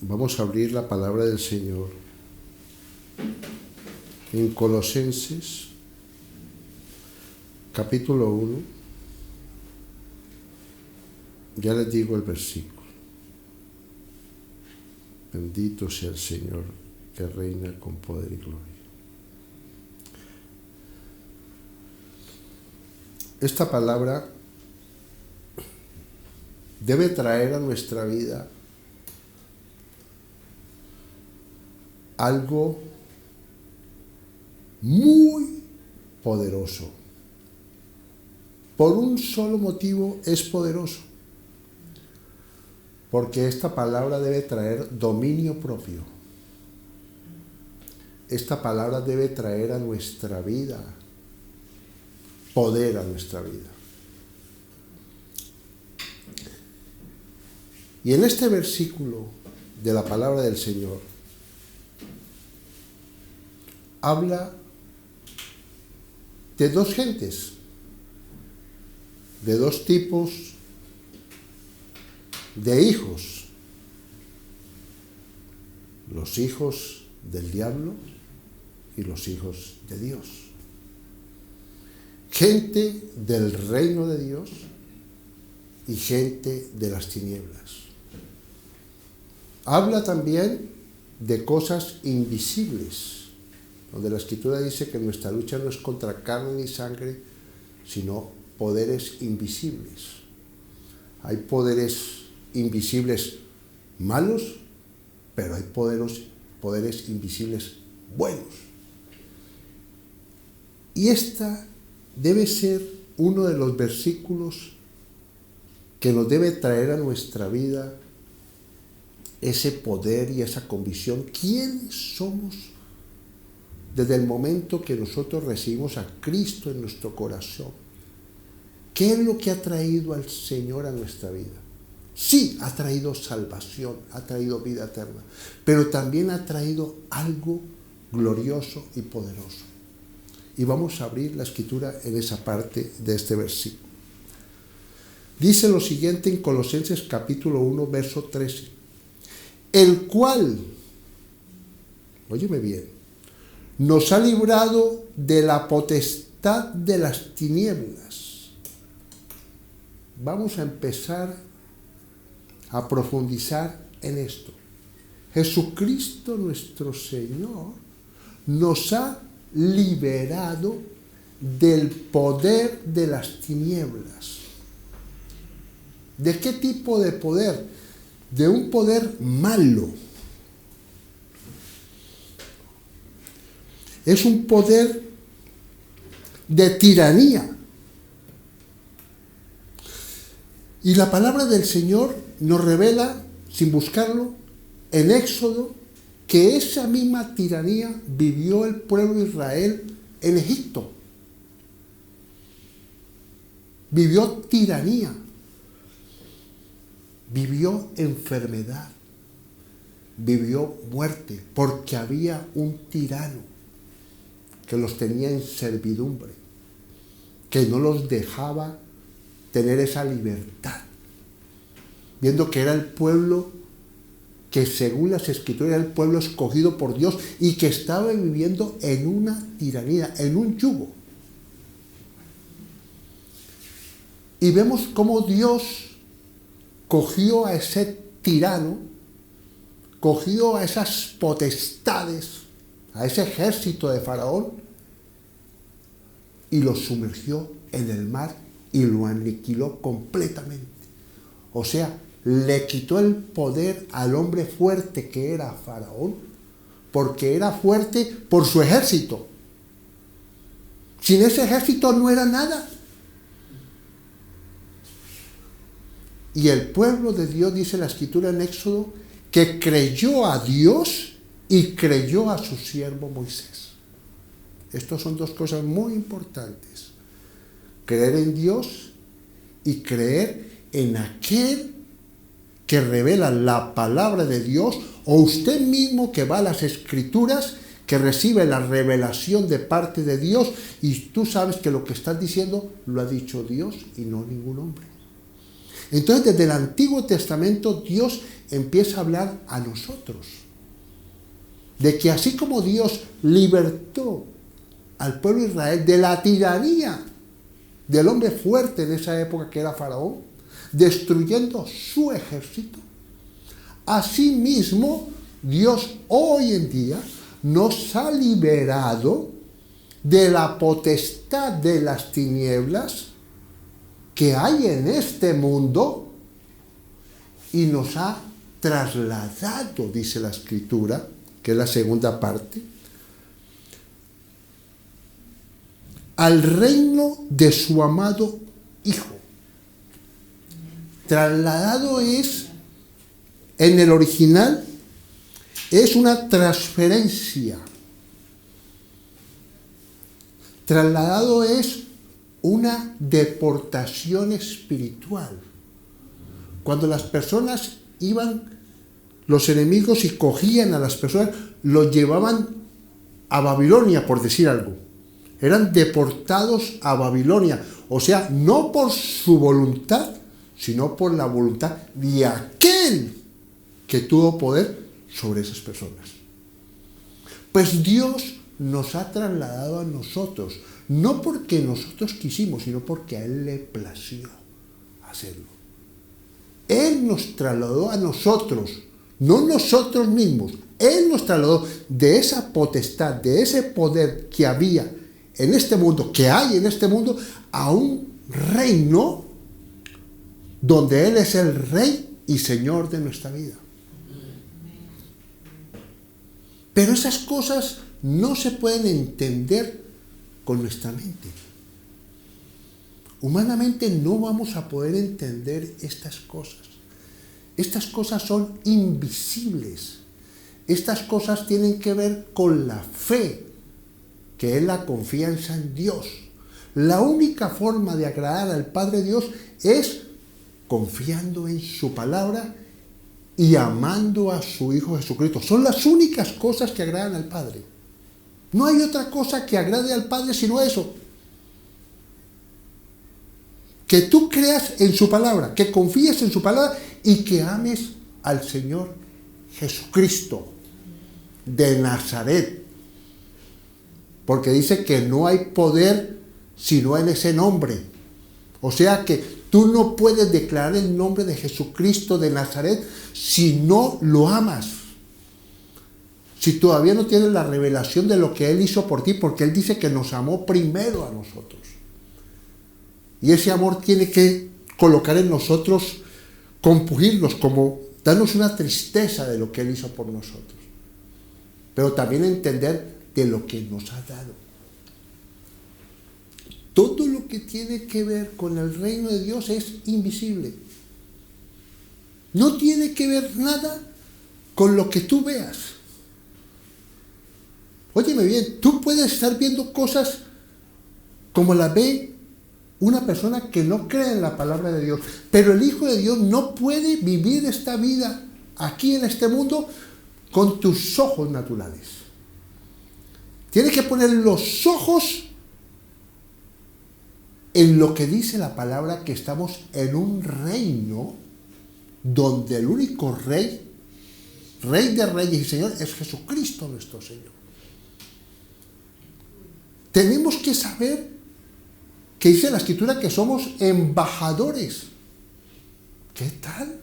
Vamos a abrir la palabra del Señor en Colosenses, capítulo 1. Ya les digo el versículo. Bendito sea el Señor que reina con poder y gloria. Esta palabra debe traer a nuestra vida algo muy poderoso. Por un solo motivo es poderoso. Porque esta palabra debe traer dominio propio. Esta palabra debe traer a nuestra vida poder a nuestra vida. Y en este versículo de la palabra del Señor habla de dos gentes, de dos tipos de hijos: los hijos del diablo y los hijos de Dios. Gente del reino de Dios y gente de las tinieblas. Habla también de cosas invisibles, donde la Escritura dice que nuestra lucha no es contra carne ni sangre, sino poderes invisibles. Hay poderes invisibles malos, pero hay poderes invisibles buenos. Y esta debe ser uno de los versículos que nos debe traer a nuestra vida ese poder y esa convicción. ¿Quiénes somos desde el momento que nosotros recibimos a Cristo en nuestro corazón? ¿Qué es lo que ha traído al Señor a nuestra vida? Sí, ha traído salvación, ha traído vida eterna, pero también ha traído algo glorioso y poderoso. Y vamos a abrir la Escritura en esa parte de este versículo. Dice lo siguiente en Colosenses capítulo 1, verso 13. El cual, óyeme bien, nos ha librado de la potestad de las tinieblas. Vamos a empezar a profundizar en esto. Jesucristo nuestro Señor nos ha liberado del poder de las tinieblas. ¿De qué tipo de poder? De un poder malo. Es un poder de tiranía. Y la palabra del Señor nos revela, sin buscarlo, en Éxodo, que esa misma tiranía vivió el pueblo de Israel en Egipto. Vivió tiranía. Vivió enfermedad. Vivió muerte, porque había un tirano que los tenía en servidumbre, que no los dejaba tener esa libertad, viendo que era el pueblo que según las Escrituras era el pueblo escogido por Dios y que estaba viviendo en una tiranía, en un yugo. Y vemos cómo Dios cogió a ese tirano, cogió a esas potestades, a ese ejército de Faraón y lo sumergió en el mar y lo aniquiló completamente. O sea, le quitó el poder al hombre fuerte que era Faraón, porque era fuerte por su ejército. Sin ese ejército no era nada. Y el pueblo de Dios, dice la Escritura en Éxodo, que creyó a Dios y creyó a su siervo Moisés. Estas son dos cosas muy importantes. Creer en Dios y creer en aquel que revela la palabra de Dios, o usted mismo que va a las Escrituras, que recibe la revelación de parte de Dios y tú sabes que lo que estás diciendo lo ha dicho Dios y no ningún hombre. Entonces, desde el Antiguo Testamento, Dios empieza a hablar a nosotros. De que así como Dios libertó al pueblo de Israel de la tiranía del hombre fuerte en esa época que era Faraón, destruyendo su ejército, asimismo Dios hoy en día nos ha liberado de la potestad de las tinieblas que hay en este mundo y nos ha trasladado, dice la Escritura, que es la segunda parte, al reino de su amado Hijo. Trasladado es, en el original, es una transferencia. Trasladado es una deportación espiritual. Cuando las personas iban, los enemigos, y cogían a las personas, los llevaban a Babilonia, por decir algo. Eran deportados a Babilonia. O sea, no por su voluntad, sino por la voluntad de aquel que tuvo poder sobre esas personas. Pues Dios nos ha trasladado a nosotros, no porque nosotros quisimos, sino porque a Él le plació hacerlo. Él nos trasladó a nosotros, no nosotros mismos. Él nos trasladó de esa potestad, de ese poder que había en este mundo, que hay en este mundo, a un reino donde Él es el Rey y Señor de nuestra vida. Pero esas cosas no se pueden entender con nuestra mente. Humanamente no vamos a poder entender estas cosas. Estas cosas son invisibles. Estas cosas tienen que ver con la fe, que es la confianza en Dios. La única forma de agradar al Padre Dios es confiando en su palabra y amando a su Hijo Jesucristo. Son las únicas cosas que agradan al Padre. No hay otra cosa que agrade al Padre sino eso. Que tú creas en su palabra, que confíes en su palabra y que ames al Señor Jesucristo de Nazaret. Porque dice que no hay poder sino en ese nombre. O sea que tú no puedes declarar el nombre de Jesucristo de Nazaret si no lo amas. Si todavía no tienes la revelación de lo que Él hizo por ti, porque Él dice que nos amó primero a nosotros. Y ese amor tiene que colocar en nosotros, compugirnos, como darnos una tristeza de lo que Él hizo por nosotros. Pero también entender de lo que nos ha dado. Todo lo que tiene que ver con el reino de Dios es invisible. No tiene que ver nada con lo que tú veas. Óyeme bien, tú puedes estar viendo cosas como las ve una persona que no cree en la palabra de Dios, pero el Hijo de Dios no puede vivir esta vida aquí en este mundo con tus ojos naturales. Tienes que poner los ojos en lo que dice la palabra, que estamos en un reino donde el único Rey, Rey de Reyes y Señor, es Jesucristo nuestro Señor. Tenemos que saber que dice la Escritura que somos embajadores. ¿Qué tal?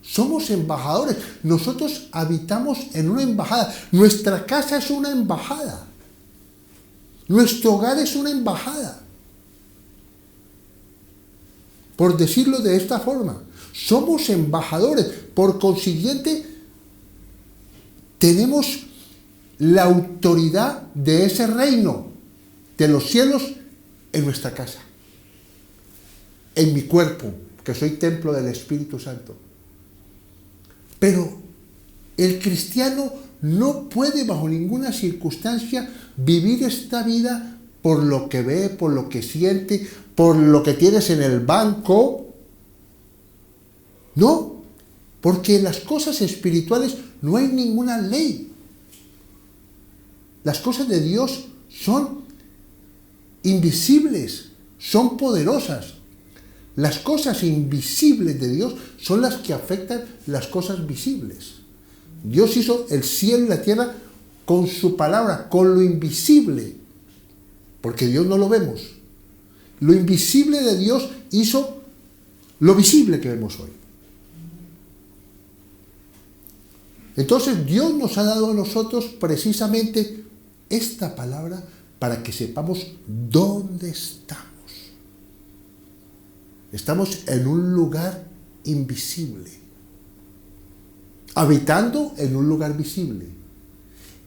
Somos embajadores. Nosotros habitamos en una embajada. Nuestra casa es una embajada. Nuestro hogar es una embajada. Por decirlo de esta forma, somos embajadores. Por consiguiente, tenemos la autoridad de ese reino, de los cielos, en nuestra casa, en mi cuerpo, que soy templo del Espíritu Santo. Pero el cristiano no puede bajo ninguna circunstancia vivir esta vida por lo que ve, por lo que siente, por lo que tienes en el banco. No, porque en las cosas espirituales no hay ninguna ley. Las cosas de Dios son invisibles, son poderosas. Las cosas invisibles de Dios son las que afectan las cosas visibles. Dios hizo el cielo y la tierra con su palabra, con lo invisible, porque Dios no lo vemos. Lo invisible de Dios hizo lo visible que vemos hoy. Entonces Dios nos ha dado a nosotros precisamente esta palabra para que sepamos dónde estamos. Estamos en un lugar invisible, habitando en un lugar visible.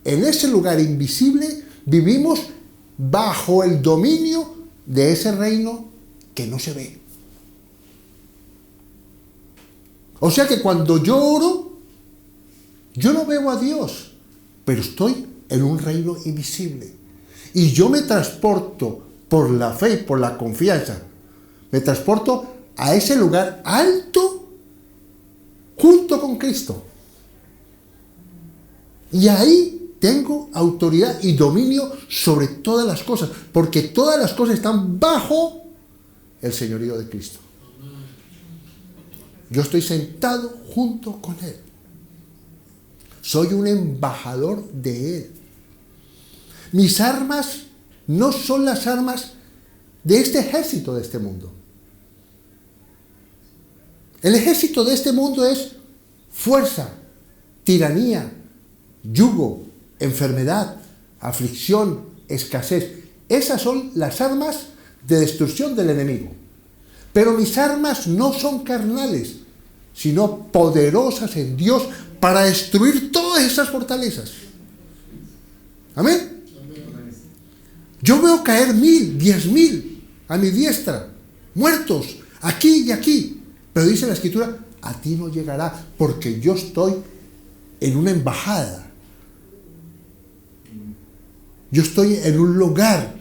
En ese lugar invisible vivimos bajo el dominio de ese reino que no se ve. O sea que cuando yo oro, yo no veo a Dios, pero estoy en un reino invisible. Y yo me transporto por la fe y por la confianza. Me transporto a ese lugar alto junto con Cristo. Y ahí tengo autoridad y dominio sobre todas las cosas, porque todas las cosas están bajo el señorío de Cristo. Yo estoy sentado junto con Él. Soy un embajador de Él. Mis armas no son las armas de este ejército de este mundo. El ejército de este mundo es fuerza, tiranía, yugo, enfermedad, aflicción, escasez. Esas son las armas de destrucción del enemigo. Pero mis armas no son carnales, sino poderosas en Dios para destruir todas esas fortalezas. Amén. Yo veo caer 1000, 10,000 a mi diestra, muertos, aquí y aquí. Pero dice la Escritura, a ti no llegará, porque yo estoy en una embajada. Yo estoy en un lugar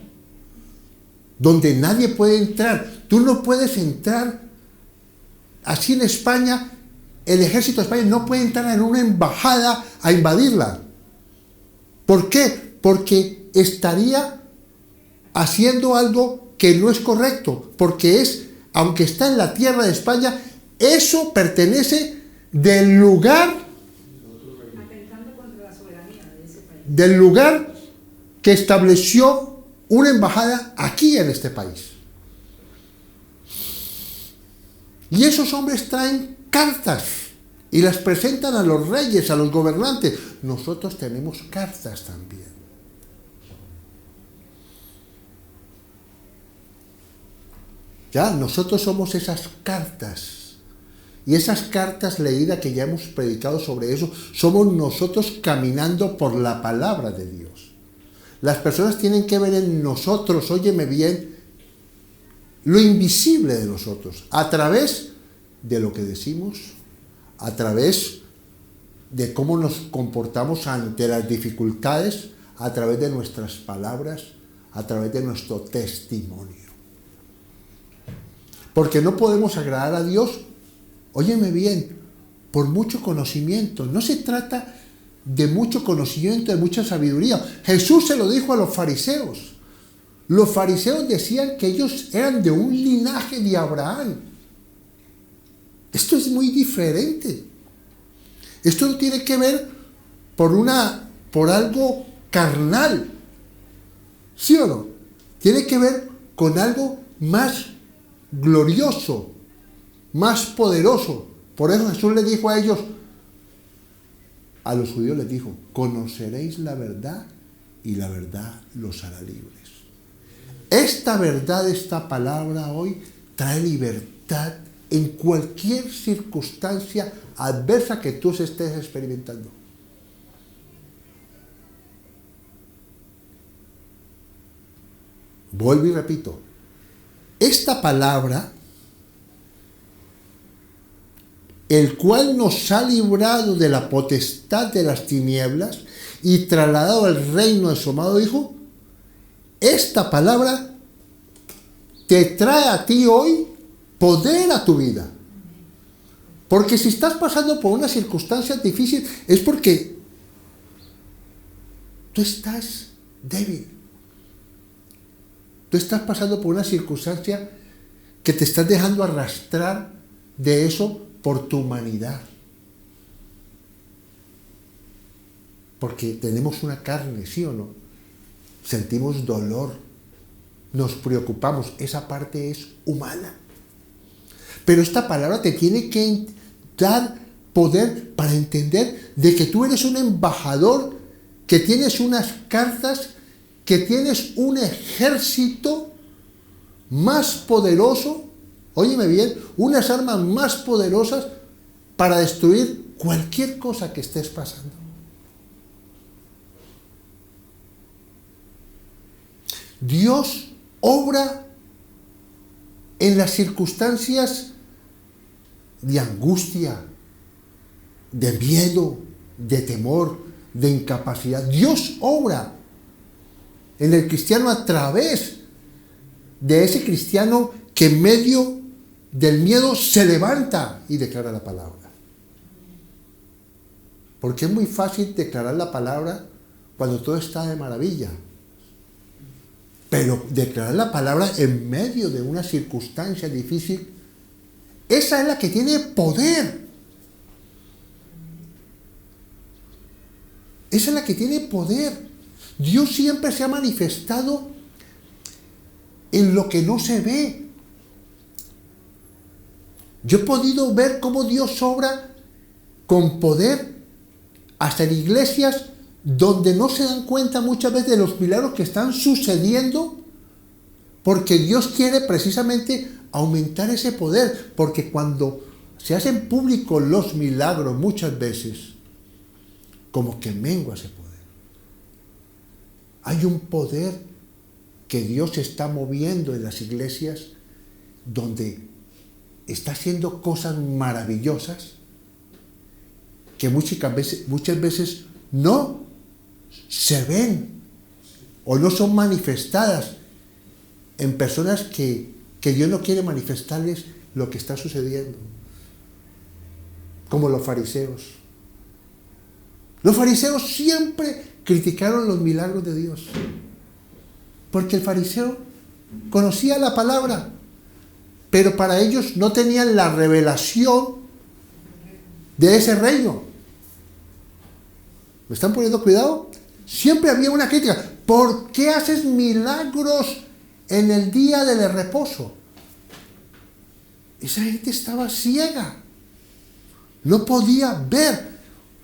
donde nadie puede entrar. Tú no puedes entrar. Así en España, el ejército de España no puede entrar en una embajada a invadirla. ¿Por qué? Porque estaría haciendo algo que no es correcto. Porque es, aunque está en la tierra de España, eso pertenece del lugar, atentando contra la soberanía de ese país, del lugar que estableció una embajada aquí en este país. Y esos hombres traen cartas y las presentan a los reyes, a los gobernantes. Nosotros tenemos cartas también. Ya, nosotros somos esas cartas. Y esas cartas leídas que ya hemos predicado sobre eso, somos nosotros caminando por la palabra de Dios. Las personas tienen que ver en nosotros, óyeme bien, lo invisible de nosotros, a través de lo que decimos, a través de cómo nos comportamos ante las dificultades, a través de nuestras palabras, a través de nuestro testimonio. Porque no podemos agradar a Dios, óyeme bien, por mucho conocimiento. No se trata de mucho conocimiento, de mucha sabiduría. Jesús se lo dijo a los fariseos. Los fariseos decían que ellos eran de un linaje de Abraham. Esto es muy diferente. Esto no tiene que ver por algo carnal. ¿Sí o no? Tiene que ver con algo más glorioso, más poderoso. Por eso Jesús les dijo a ellos, a los judíos les dijo, conoceréis la verdad y la verdad los hará libres. Esta verdad, esta palabra hoy trae libertad en cualquier circunstancia adversa que tú estés experimentando. Vuelvo y repito, esta palabra, el cual nos ha librado de la potestad de las tinieblas y trasladado al reino de su amado Hijo, esta palabra te trae a ti hoy poder a tu vida. Porque si estás pasando por una circunstancia difícil, es porque tú estás débil. Tú estás pasando por una circunstancia que te estás dejando arrastrar de eso por tu humanidad. Porque tenemos una carne, ¿sí o no? Sentimos dolor, nos preocupamos, esa parte es humana. Pero esta palabra te tiene que dar poder para entender de que tú eres un embajador, que tienes unas cartas, que tienes un ejército más poderoso, óyeme bien, unas armas más poderosas para destruir cualquier cosa que estés pasando. Dios obra en las circunstancias de angustia, de miedo, de temor, de incapacidad. Dios obra en el cristiano a través de ese cristiano que en medio del miedo se levanta y declara la palabra. Porque es muy fácil declarar la palabra cuando todo está de maravilla. Pero declarar la palabra en medio de una circunstancia difícil, esa es la que tiene poder. Esa es la que tiene poder. Dios siempre se ha manifestado en lo que no se ve. Yo he podido ver cómo Dios obra con poder hasta en iglesias donde no se dan cuenta muchas veces de los milagros que están sucediendo, porque Dios quiere precisamente aumentar ese poder, porque cuando se hacen públicos los milagros muchas veces, como que mengua ese poder. Hay un poder que Dios está moviendo en las iglesias donde está haciendo cosas maravillosas que muchas veces no se ven o no son manifestadas en personas que Dios no quiere manifestarles lo que está sucediendo, como los fariseos. Los fariseos siempre criticaron los milagros de Dios, porque el fariseo conocía la palabra, pero para ellos no tenían la revelación de ese reino. ¿Me están poniendo cuidado? Siempre había una crítica. ¿Por qué haces milagros en el día del reposo? Esa gente estaba ciega. No podía ver.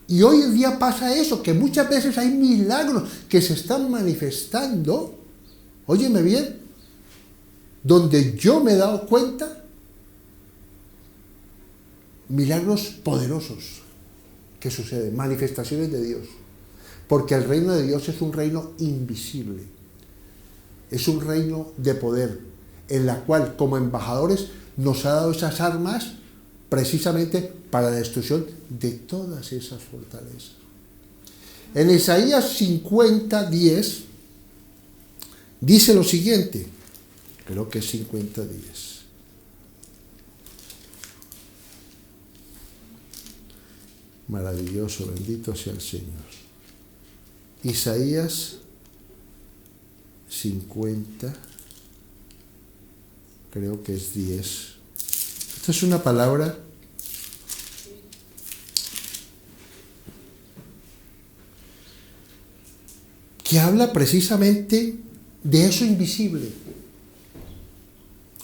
Y hoy en día pasa eso, que muchas veces hay milagros que se están manifestando, óyeme bien, donde yo me he dado cuenta, milagros poderosos que suceden, manifestaciones de Dios. Porque el reino de Dios es un reino invisible. Es un reino de poder, en la cual como embajadores nos ha dado esas armas precisamente para la destrucción de todas esas fortalezas. En Isaías 50:10 dice lo siguiente, creo que es 50:10. Maravilloso, bendito sea el Señor. Isaías 50, creo que es 10. Esta es una palabra que habla precisamente de eso invisible.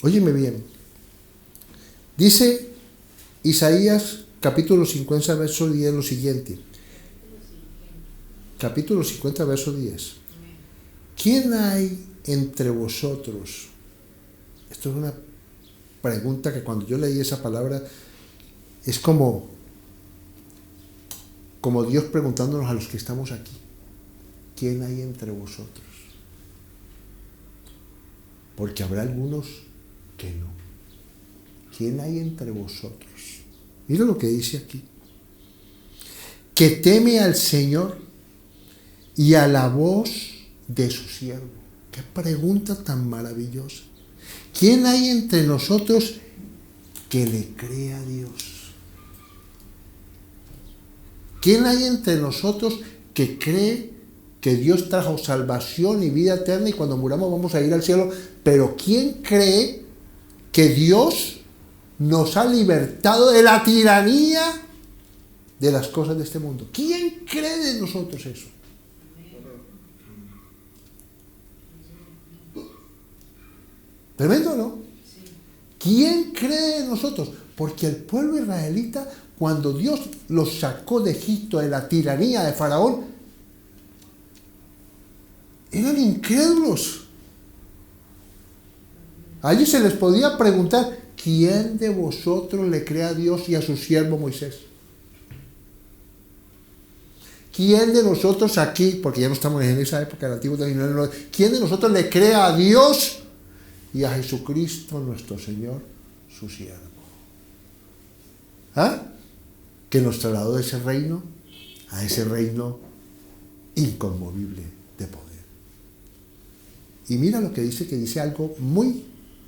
Óyeme bien. Dice Isaías capítulo 50, verso 10 lo siguiente. Capítulo 50, verso 10. ¿Quién hay entre vosotros? Esto es una pregunta que cuando yo leí esa palabra es como Dios preguntándonos a los que estamos aquí. ¿Quién hay entre vosotros? Porque habrá algunos que no. ¿Quién hay entre vosotros? Mira lo que dice aquí. Que teme al Señor y a la voz de su siervo. Qué pregunta tan maravillosa. ¿Quién hay entre nosotros que le crea a Dios? ¿Quién hay entre nosotros que cree que Dios trajo salvación y vida eterna y cuando muramos vamos a ir al cielo? Pero ¿quién cree que Dios nos ha libertado de la tiranía de las cosas de este mundo. ¿Quién cree en nosotros eso? Tremendo, ¿no? ¿Quién cree en nosotros? Porque el pueblo israelita, cuando Dios los sacó de Egipto, de la tiranía de Faraón, eran incrédulos. A ellos se les podía preguntar, ¿quién de vosotros le cree a Dios y a su siervo Moisés? ¿Quién de nosotros aquí, porque ya no estamos en esa época del Antiguo Testamento, ¿quién de nosotros le cree a Dios y a Jesucristo nuestro Señor, su siervo? ¿Ah? Que nos trasladó de ese reino a ese reino inconmovible de poder. Y mira lo que dice algo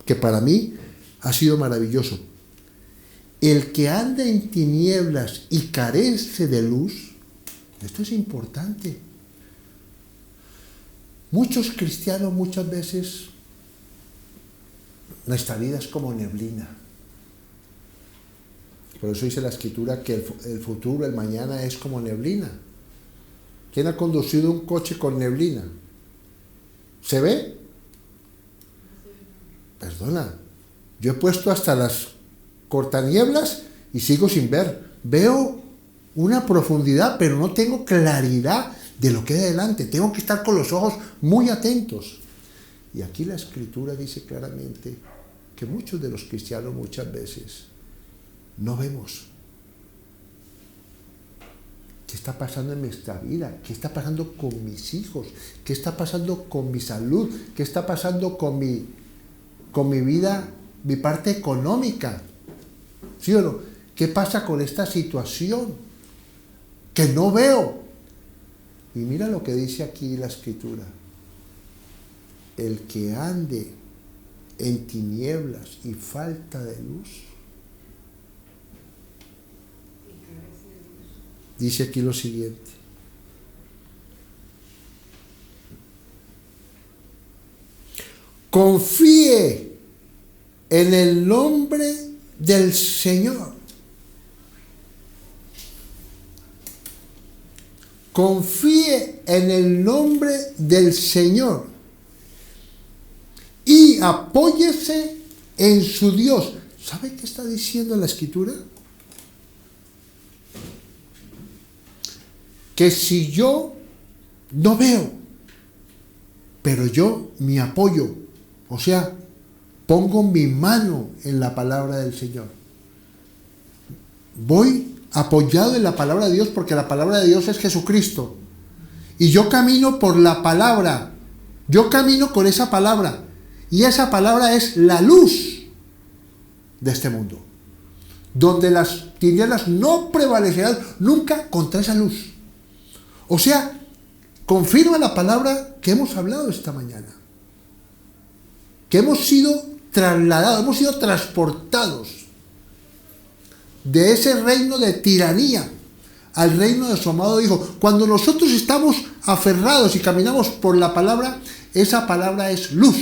que para mí ha sido maravilloso. El que anda en tinieblas y carece de luz, esto es importante. Muchos cristianos muchas veces, nuestra vida es como neblina. Por eso dice la Escritura que el futuro, el mañana es como neblina. ¿Quién ha conducido un coche con neblina? ¿Se ve? Perdona, yo he puesto hasta las cortanieblas y sigo sin ver. Veo una profundidad, pero no tengo claridad de lo que hay adelante. Tengo que estar con los ojos muy atentos. Y aquí la Escritura dice claramente que muchos de los cristianos muchas veces no vemos. ¿Qué está pasando en nuestra vida? ¿Qué está pasando con mis hijos? ¿Qué está pasando con mi salud? ¿Qué está pasando con mi vida, mi parte económica? ¿Sí o no? ¿Qué pasa con esta situación que no veo? Y mira lo que dice aquí la Escritura. El que ande en tinieblas y falta de luz, dice aquí lo siguiente. Confíe en el nombre del Señor. Confíe en el nombre del Señor y apóyese en su Dios. ¿Sabe qué está diciendo la Escritura? Que si yo no veo, pero yo me apoyo, o sea, pongo mi mano en la palabra del Señor. Voy apoyado en la palabra de Dios porque la palabra de Dios es Jesucristo. Y yo camino por la palabra. Yo camino con esa palabra. Y esa palabra es la luz de este mundo. Donde las tinieblas no prevalecerán nunca contra esa luz. O sea, confirma la palabra que hemos hablado esta mañana. Que hemos sido trasladados, hemos sido transportados de ese reino de tiranía al reino de su amado Hijo. Cuando nosotros estamos aferrados y caminamos por la palabra, esa palabra es luz.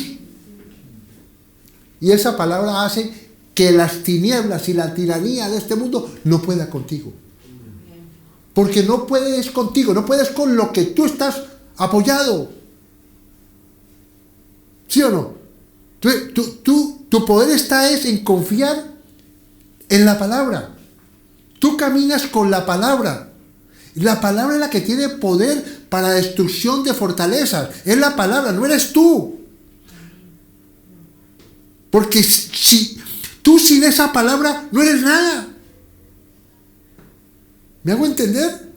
Y esa palabra hace que las tinieblas y la tiranía de este mundo no pueda contigo. Porque no puedes contigo, no puedes con lo que tú estás apoyado. ¿Sí o no? Tu poder está en confiar en la palabra. Tú caminas con la palabra. La palabra es la que tiene poder para destrucción de fortalezas. Es la palabra, no eres tú. Porque si tú sin esa palabra no eres nada. ¿Me hago entender?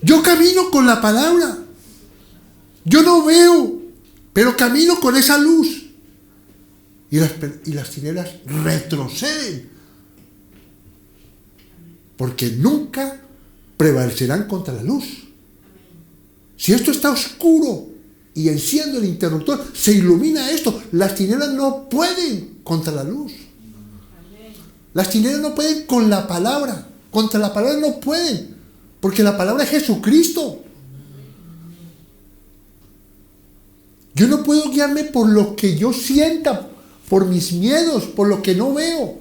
Yo camino con la palabra. Yo no veo, pero camino con esa luz. Y las tinieblas retroceden. Porque nunca prevalecerán contra la luz. Si esto está oscuro y enciendo el interruptor, se ilumina esto. Las tinieblas no pueden contra la luz. Las tinieblas no pueden con la palabra. Contra la palabra no pueden. Porque la palabra es Jesucristo. Yo no puedo guiarme por lo que yo sienta. por mis miedos, por lo que no veo.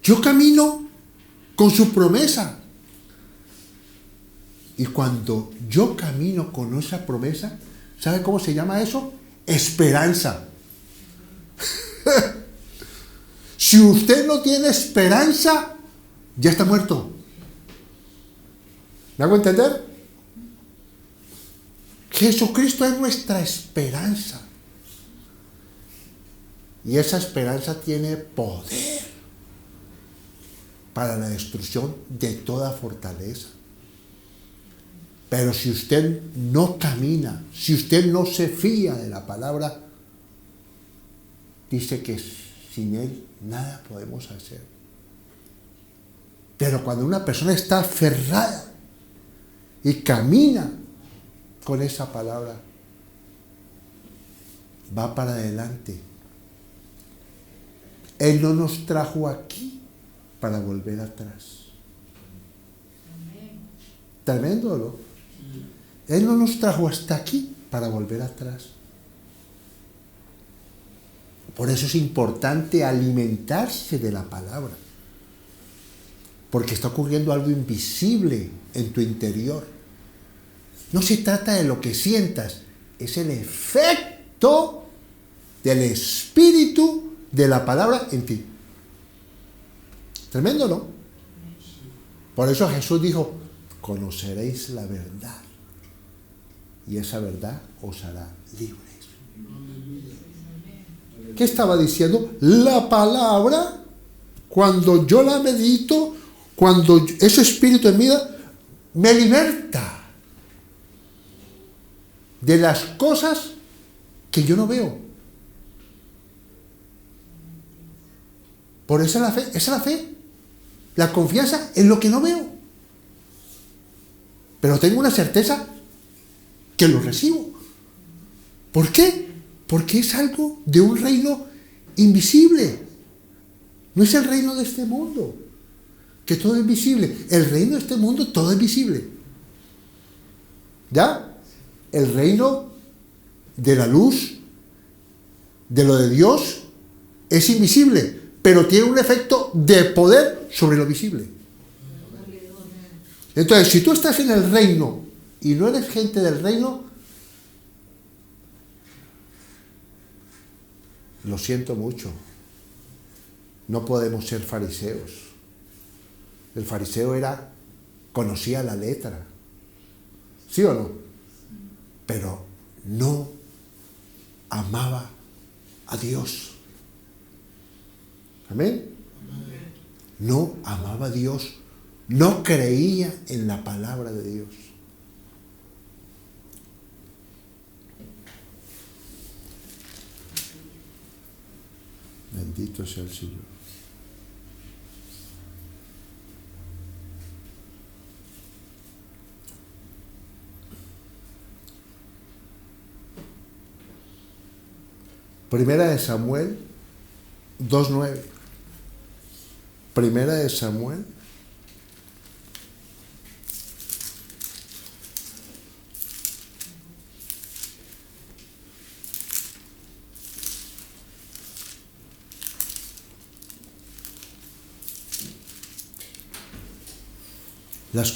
Yo camino con su promesa. Y cuando yo camino con esa promesa, ¿sabe cómo se llama eso? Esperanza. Si usted no tiene esperanza, ya está muerto. ¿Me hago entender? Jesucristo es nuestra esperanza. Y esa esperanza tiene poder para la destrucción de toda fortaleza. Pero si usted no camina, si usted no se fía de la palabra, dice que sin Él nada podemos hacer. Pero cuando una persona está aferrada y camina con esa palabra, va para adelante. Él no nos trajo aquí para volver atrás. Tremendo, ¿no? Él no nos trajo hasta aquí para volver atrás. Por eso es importante alimentarse de la palabra. Porque está ocurriendo algo invisible en tu interior. No se trata de lo que sientas, es el efecto del Espíritu de la palabra en ti. Tremendo, ¿no? Por eso Jesús dijo, conoceréis la verdad y esa verdad os hará libres. ¿Qué estaba diciendo? La palabra, cuando yo la medito, cuando ese espíritu en mí me liberta de las cosas que yo no veo. Por eso esa es la fe, la confianza en lo que no veo. Pero tengo una certeza que lo recibo. ¿Por qué? Porque es algo de un reino invisible. No es el reino de este mundo, que todo es visible. El reino de este mundo, todo es visible. ¿Ya? El reino de la luz, de lo de Dios, es invisible, pero tiene un efecto de poder sobre lo visible. Entonces, si tú estás en el reino y no eres gente del reino, lo siento mucho, no podemos ser fariseos. El fariseo conocía la letra, ¿sí o no? Pero no amaba a Dios. ¿Amén? No amaba a Dios, no creía en la palabra de Dios. Bendito sea el Señor. Primera de Samuel 2:9. Primera de Samuel 2:9. Las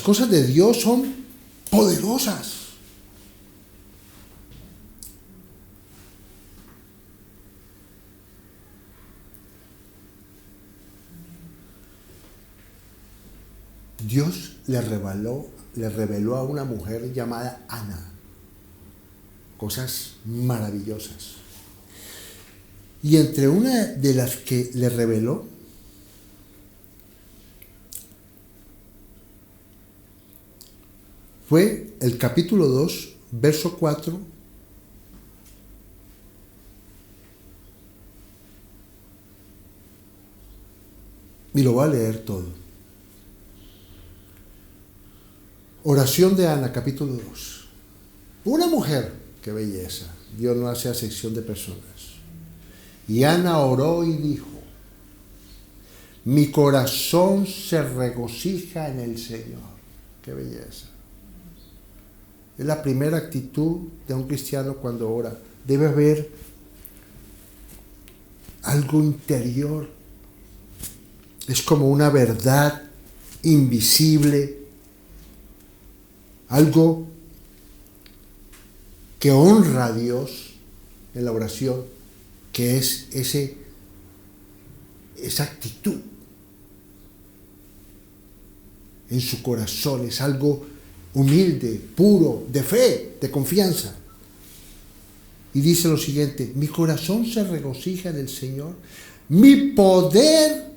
cosas de Dios son poderosas. Dios le reveló a una mujer llamada Ana cosas maravillosas. Y entre una de las que le reveló, fue el capítulo 2, verso 4, y lo voy a leer todo. Oración de Ana, capítulo 2. Una mujer, qué belleza, Dios no hace acepción de personas. Y Ana oró y dijo, Mi corazón se regocija en el Señor. ¡Qué belleza! Es la primera actitud de un cristiano cuando ora. Debe haber algo interior. Es como una verdad invisible. Algo que honra a Dios en la oración, que es esa actitud en su corazón. Es algo humilde, puro, de fe, de confianza. Y dice lo siguiente: mi corazón se regocija en el Señor, mi poder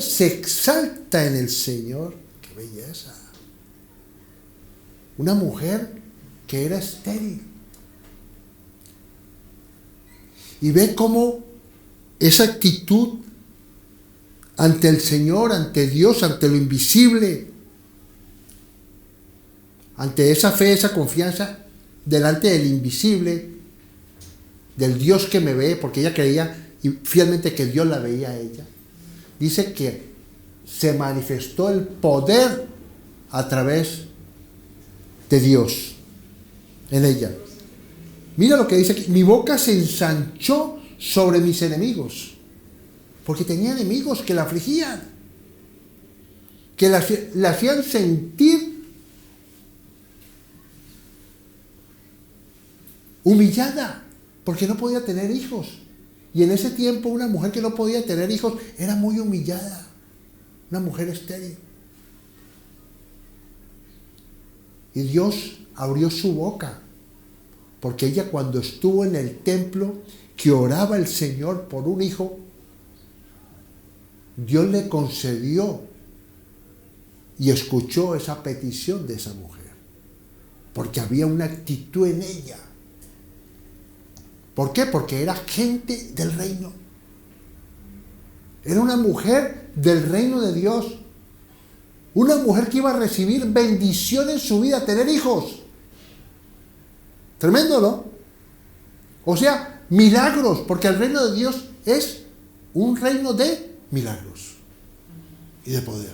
se exalta en el Señor. ¡Qué belleza! Una mujer que era estéril. Y ve cómo esa actitud ante el Señor, ante Dios, ante lo invisible, ante esa fe, esa confianza, delante del invisible, del Dios que me ve, porque ella creía y fielmente que Dios la veía a ella. Dice que se manifestó el poder a través de Dios en ella. Mira lo que dice aquí: mi boca se ensanchó sobre mis enemigos, porque tenía enemigos que la afligían, que la hacían sentir humillada, porque no podía tener hijos. Y en ese tiempo una mujer que no podía tener hijos era muy humillada, una mujer estéril. Y Dios abrió su boca, porque ella, cuando estuvo en el templo, que oraba al Señor por un hijo, Dios le concedió y escuchó esa petición de esa mujer, porque había una actitud en ella. ¿Por qué? Porque era gente del reino. Era una mujer del reino de Dios. Una mujer que iba a recibir bendición en su vida, tener hijos. Tremendo, ¿no? O sea, milagros, porque el reino de Dios es un reino de milagros y de poder.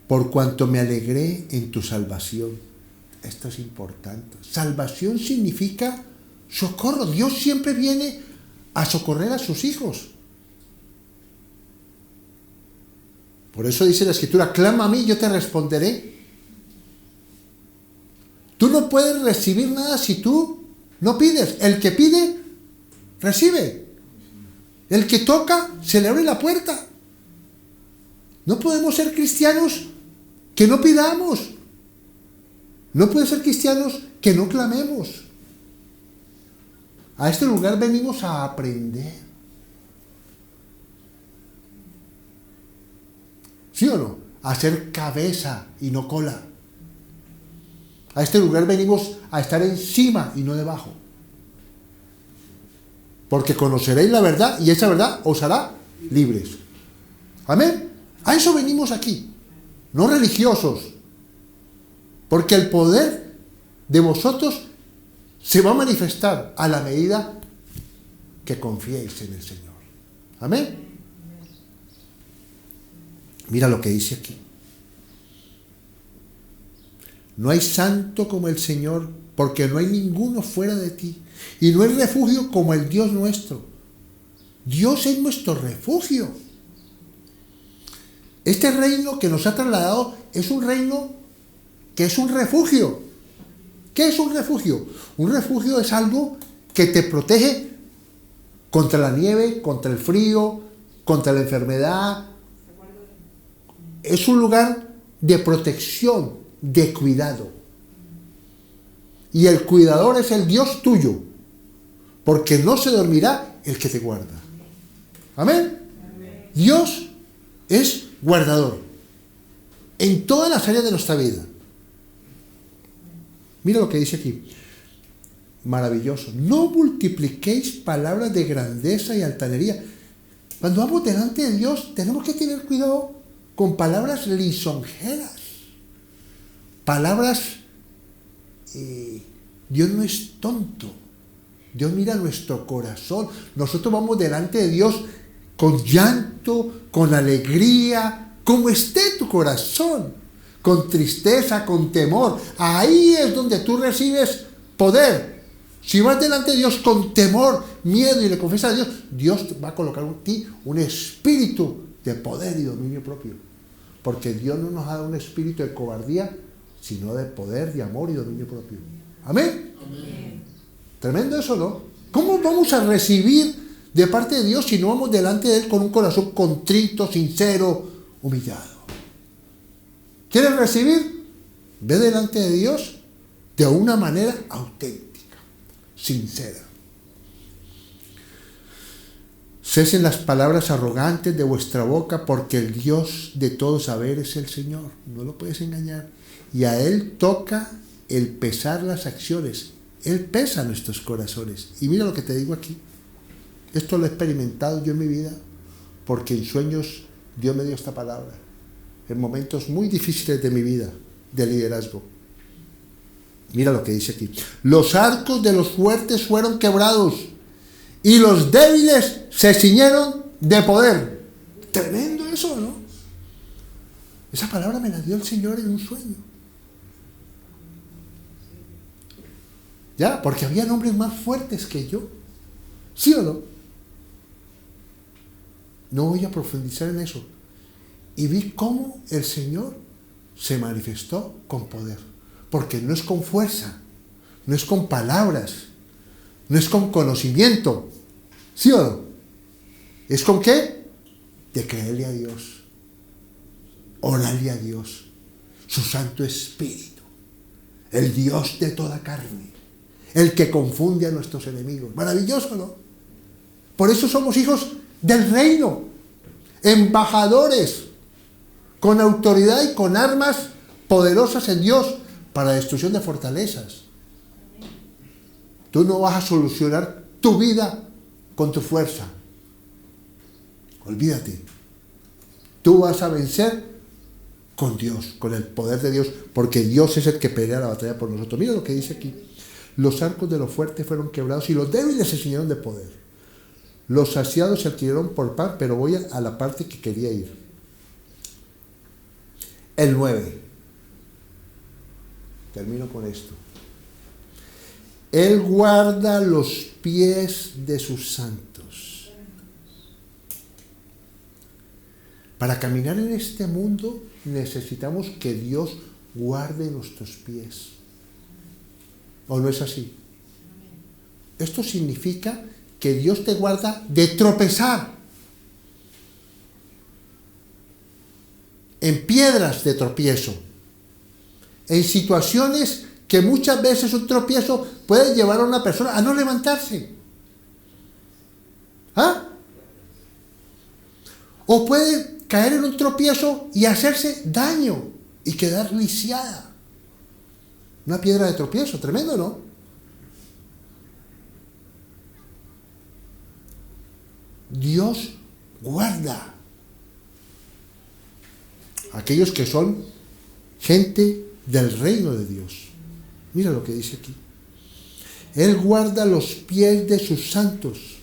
Por cuanto me alegré en tu salvación. Esto es importante. Salvación significa socorro. Dios siempre viene a socorrer a sus hijos. Por eso dice la Escritura: clama a mí, yo te responderé. Tú no puedes recibir nada si tú no pides. El que pide, recibe. El que toca, se le abre la puerta. No podemos ser cristianos que no pidamos. No puede ser cristianos que no clamemos. A este lugar venimos a aprender. ¿Sí o no? A ser cabeza y no cola. A este lugar venimos a estar encima y no debajo. Porque conoceréis la verdad y esa verdad os hará libres. Amén. A eso venimos aquí. No religiosos. Porque el poder de vosotros se va a manifestar a la medida que confiéis en el Señor. Amén. Mira lo que dice aquí. No hay santo como el Señor, porque no hay ninguno fuera de ti. Y no hay refugio como el Dios nuestro. Dios es nuestro refugio. Este reino que nos ha trasladado es un reino que es un refugio. ¿Qué es un refugio? Un refugio es algo que te protege contra la nieve, contra el frío, contra la enfermedad. Es un lugar de protección, de cuidado. Y el cuidador es el Dios tuyo, porque no se dormirá el que te guarda. Amén. Dios es guardador en todas las áreas de nuestra vida. Mira lo que dice aquí. Maravilloso. No multipliquéis palabras de grandeza y altanería. Cuando vamos delante de Dios, tenemos que tener cuidado con palabras lisonjeras. Palabras, Dios no es tonto. Dios mira nuestro corazón. Nosotros vamos delante de Dios con llanto, con alegría, como esté tu corazón, con tristeza, con temor. Ahí es donde tú recibes poder. Si vas delante de Dios con temor, miedo y le confiesas a Dios, Dios va a colocar en ti un espíritu de poder y dominio propio. Porque Dios no nos ha dado un espíritu de cobardía, sino de poder, de amor y dominio propio. ¿Amén? Amén. Tremendo eso, ¿no? ¿Cómo vamos a recibir de parte de Dios si no vamos delante de Él con un corazón contrito, sincero, humillado? ¿Quieres recibir? Ve delante de Dios de una manera auténtica, sincera. Cesen las palabras arrogantes de vuestra boca, porque el Dios de todo saber es el Señor. No lo puedes engañar. Y a Él toca el pesar las acciones. Él pesa nuestros corazones. Y mira lo que te digo aquí. Esto lo he experimentado yo en mi vida, porque en sueños Dios me dio esta palabra. En momentos muy difíciles de mi vida, de liderazgo. Mira lo que dice aquí. Los arcos de los fuertes fueron quebrados, y los débiles se ciñeron de poder. Tremendo eso, ¿no? Esa palabra me la dio el Señor en un sueño. ¿Ya? Porque había hombres más fuertes que yo. ¿Sí o no? No voy a profundizar en eso. Y vi cómo el Señor se manifestó con poder. Porque no es con fuerza, no es con palabras, no es con conocimiento. ¿Sí o no? ¿Es con qué? De creerle a Dios, orarle a Dios, su Santo Espíritu, el Dios de toda carne, el que confunde a nuestros enemigos. Maravilloso, ¿no? Por eso somos hijos del reino, embajadores, con autoridad y con armas poderosas en Dios para destrucción de fortalezas. Tú no vas a solucionar tu vida con tu fuerza. Olvídate. Tú vas a vencer con Dios, con el poder de Dios, porque Dios es el que pelea la batalla por nosotros. Mira lo que dice aquí. Los arcos de los fuertes fueron quebrados y los débiles se ciñeron de poder. Los saciados se adquirieron por pan, pero voy a la parte que quería ir. El 9. Termino con esto. Él guarda los pies de sus santos. Para caminar en este mundo necesitamos que Dios guarde nuestros pies. ¿O no es así? Esto significa que Dios te guarda de tropezar en piedras de tropiezo, en situaciones que muchas veces un tropiezo puede llevar a una persona a no levantarse. ¿Ah? O puede caer en un tropiezo y hacerse daño y quedar lisiada. Una piedra de tropiezo, tremendo, ¿no? Dios guarda a aquellos que son gente del reino de Dios. Mira lo que dice aquí. Él guarda los pies de sus santos,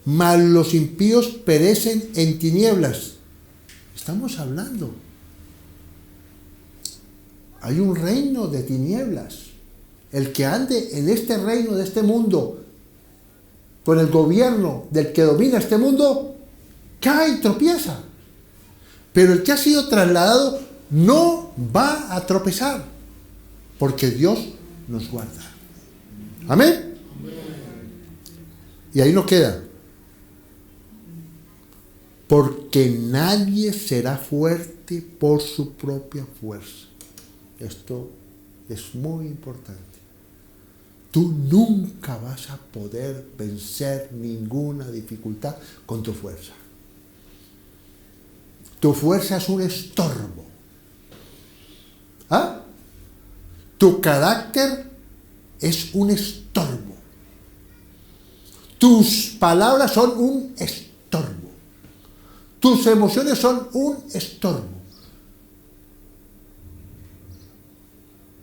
mas los impíos perecen en tinieblas. Estamos hablando. Hay un reino de tinieblas. El que ande en este reino de este mundo, con el gobierno del que domina este mundo, cae y tropieza. Pero el que ha sido trasladado no va a tropezar, porque Dios nos guarda. ¿Amén? Y ahí no queda. Porque nadie será fuerte por su propia fuerza. Esto es muy importante. Tú nunca vas a poder vencer ninguna dificultad con tu fuerza. Tu fuerza es un estorbo. ¿Ah? Tu carácter es un estorbo. Tus palabras son un estorbo. Tus emociones son un estorbo.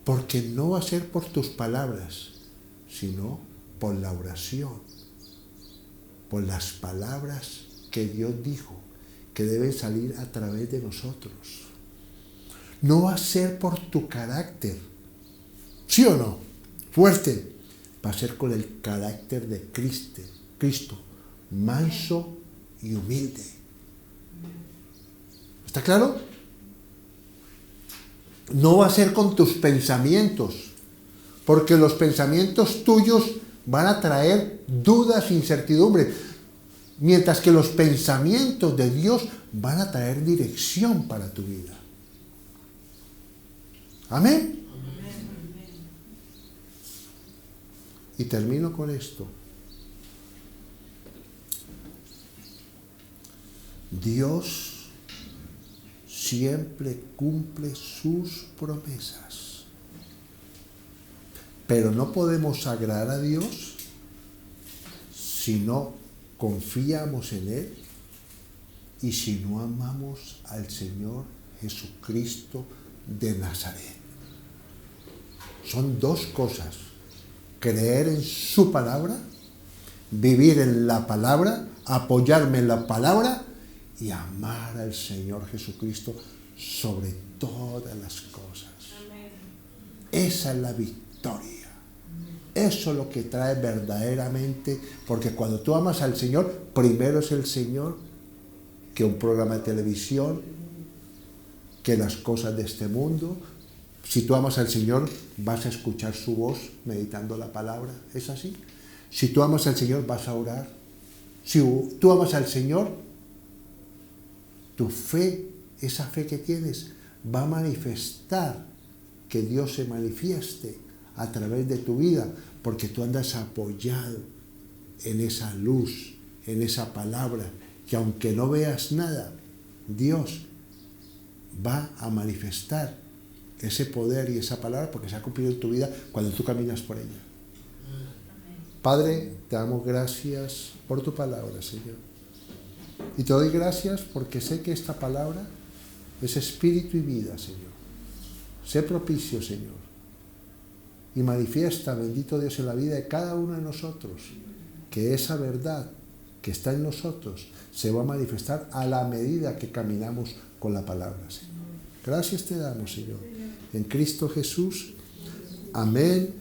Porque no va a ser por tus palabras, sino por la oración, por las palabras que Dios dijo que deben salir a través de nosotros. No va a ser por tu carácter, ¿sí o no? Fuerte. Va a ser con el carácter de Cristo, manso y humilde. ¿Está claro? No va a ser con tus pensamientos, porque los pensamientos tuyos van a traer dudas, incertidumbre, mientras que los pensamientos de Dios van a traer dirección para tu vida. Amén. Y termino con esto. Dios siempre cumple sus promesas. Pero no podemos agradar a Dios si no confiamos en Él y si no amamos al Señor Jesucristo de Nazaret. Son dos cosas: creer en su palabra, vivir en la palabra, apoyarme en la palabra y amar al Señor Jesucristo sobre todas las cosas. Amén. Esa es la victoria. Eso es lo que trae verdaderamente, porque cuando tú amas al Señor, primero es el Señor que un programa de televisión, que las cosas de este mundo. Si tú amas al Señor, vas a escuchar su voz meditando la palabra. ¿Es así? Si tú amas al Señor, vas a orar. Si tú amas al Señor, tu fe, esa fe que tienes, va a manifestar que Dios se manifieste a través de tu vida, porque tú andas apoyado en esa luz, en esa palabra, que aunque no veas nada, Dios va a manifestar ese poder y esa palabra porque se ha cumplido en tu vida cuando tú caminas por ella. Padre, te damos gracias por tu palabra, Señor. Y te doy gracias porque sé que esta palabra es espíritu y vida, Señor. Sé propicio, Señor. Y manifiesta, bendito Dios, en la vida de cada uno de nosotros, que esa verdad que está en nosotros se va a manifestar a la medida que caminamos con la palabra, Señor. Gracias te damos, Señor. En Cristo Jesús. Amén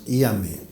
y amén.